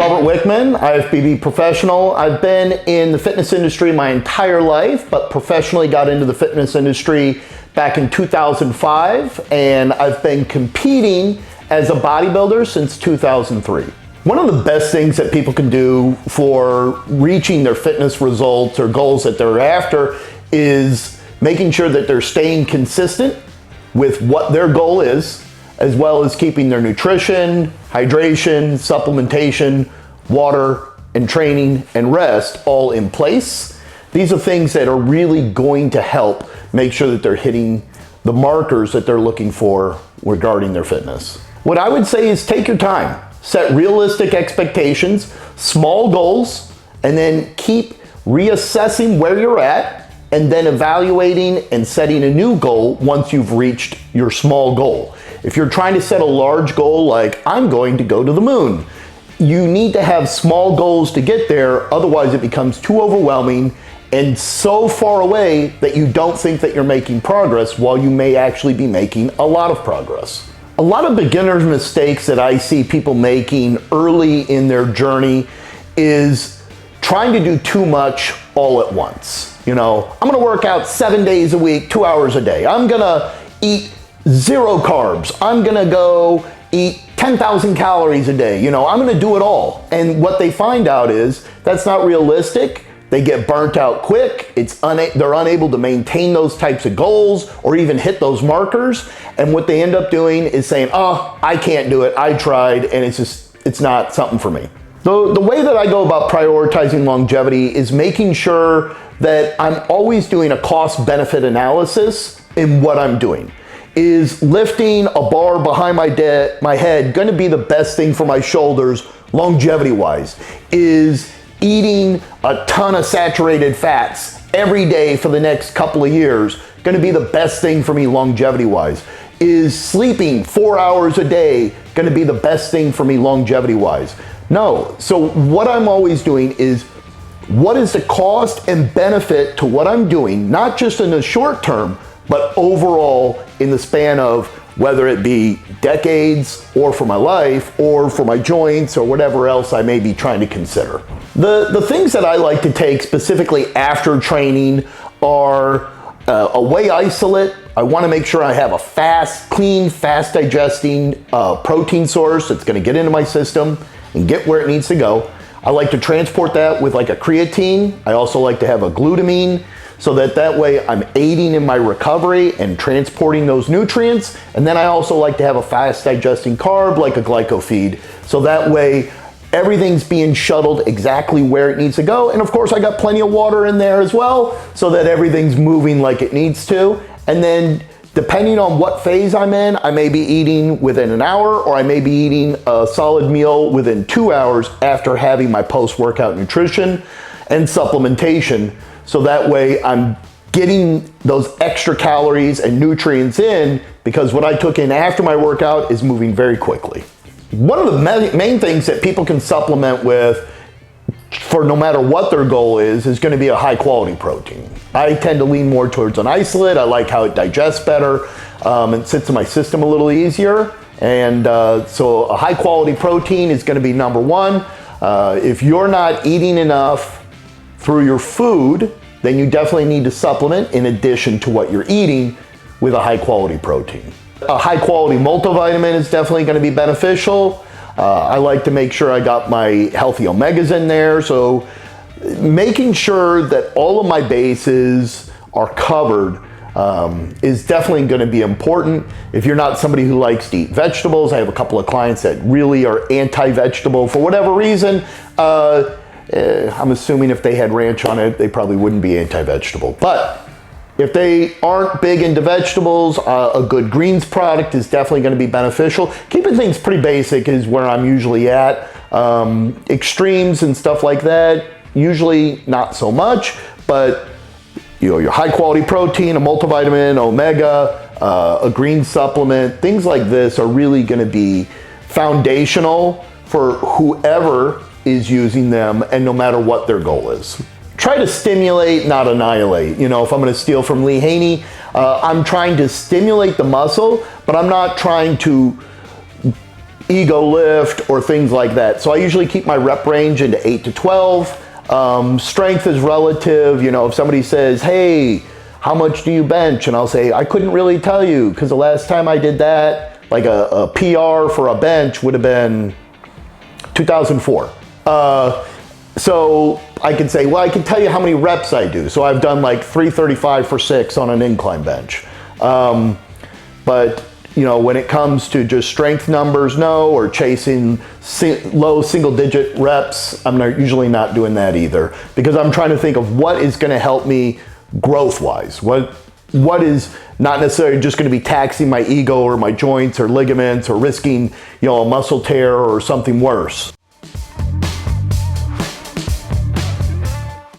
Robert Wichman, IFBB professional. I've been in the fitness industry my entire life, but professionally got into the fitness industry back in 2005, and I've been competing as a bodybuilder since 2003. One of the best things that people can do for reaching their fitness results or goals that they're after is making sure that they're staying consistent with what their goal is, as well as keeping their nutrition, hydration, supplementation, water, and training and rest all in place. These are things that are really going to help make sure that they're hitting the markers that they're looking for regarding their fitness. What I would say is take your time, set realistic expectations, small goals, and then keep reassessing where you're at and then evaluating and setting a new goal once you've reached your small goal. If you're trying to set a large goal like I'm going to go to the moon, you need to have small goals to get there, otherwise it becomes too overwhelming and so far away that you don't think that you're making progress while you may actually be making a lot of progress. A lot of beginner's mistakes that I see people making early in their journey is trying to do too much all at once. You know, I'm gonna work out 7 days a week, 2 hours a day. I'm gonna eat 0 carbs. I'm gonna go eat 10,000 calories a day. You know, I'm gonna do it all. And what they find out is that's not realistic. They get burnt out quick. They're unable to maintain those types of goals or even hit those markers. And what they end up doing is saying, oh, I can't do it. I tried and it's not something for me. The way that I go about prioritizing longevity is making sure that I'm always doing a cost-benefit analysis in what I'm doing. Is lifting a bar behind my head going to be the best thing for my shoulders longevity-wise? Is eating a ton of saturated fats every day for the next couple of years going to be the best thing for me longevity-wise? Is sleeping 4 hours a day going to be the best thing for me longevity-wise? No. So what I'm always doing is, what is the cost and benefit to what I'm doing, not just in the short term, but overall in the span of whether it be decades or for my life or for my joints or whatever else I may be trying to consider. The things that I like to take specifically after training are a whey isolate. I want to make sure I have a fast, clean, fast digesting protein source that's going to get into my system and get where it needs to go. I like to transport that with like a creatine. I also like to have a glutamine, so that way I'm aiding in my recovery and transporting those nutrients. And then I also like to have a fast digesting carb like a glycofeed, so that way everything's being shuttled exactly where it needs to go. And of course I got plenty of water in there as well, so that everything's moving like it needs to. And then depending on what phase I'm in, I may be eating within an hour, or I may be eating a solid meal within 2 hours after having my post-workout nutrition and supplementation. So that way I'm getting those extra calories and nutrients in, because what I took in after my workout is moving very quickly. One of the main things that people can supplement with for no matter what their goal is going to be a high quality protein. I tend to lean more towards an isolate. I like how it digests better. It sits in my system a little easier. And so a high quality protein is going to be number one. If you're not eating enough through your food, then you definitely need to supplement in addition to what you're eating with a high quality protein. A high quality multivitamin is definitely going to be beneficial. I like to make sure I got my healthy omegas in there. So making sure that all of my bases are covered is definitely going to be important. If you're not somebody who likes to eat vegetables, I have a couple of clients that really are anti-vegetable for whatever reason. I'm assuming if they had ranch on it, they probably wouldn't be anti-vegetable. But if they aren't big into vegetables, a good greens product is definitely going to be beneficial. Keeping things pretty basic is where I'm usually at. Extremes and stuff like that, usually not so much, but you know, your high quality protein, a multivitamin, omega, a green supplement, things like this are really going to be foundational for whoever is using them, and no matter what their goal is. Try to stimulate, not annihilate. You know, if I'm going to steal from Lee Haney, I'm trying to stimulate the muscle, but I'm not trying to ego lift or things like that. So I usually keep my rep range into 8 to 12. Strength is relative. You know, if somebody says, hey, how much do you bench? And I'll say, I couldn't really tell you because the last time I did that, like a PR for a bench would have been 2004. So I can say, well, I can tell you how many reps I do. So I've done like 335 for 6 on an incline bench. But you know, when it comes to just strength numbers, no, or chasing low single digit reps, I'm usually not doing that either, because I'm trying to think of what is going to help me growth wise. What is not necessarily just going to be taxing my ego or my joints or ligaments or risking, you know, a muscle tear or something worse.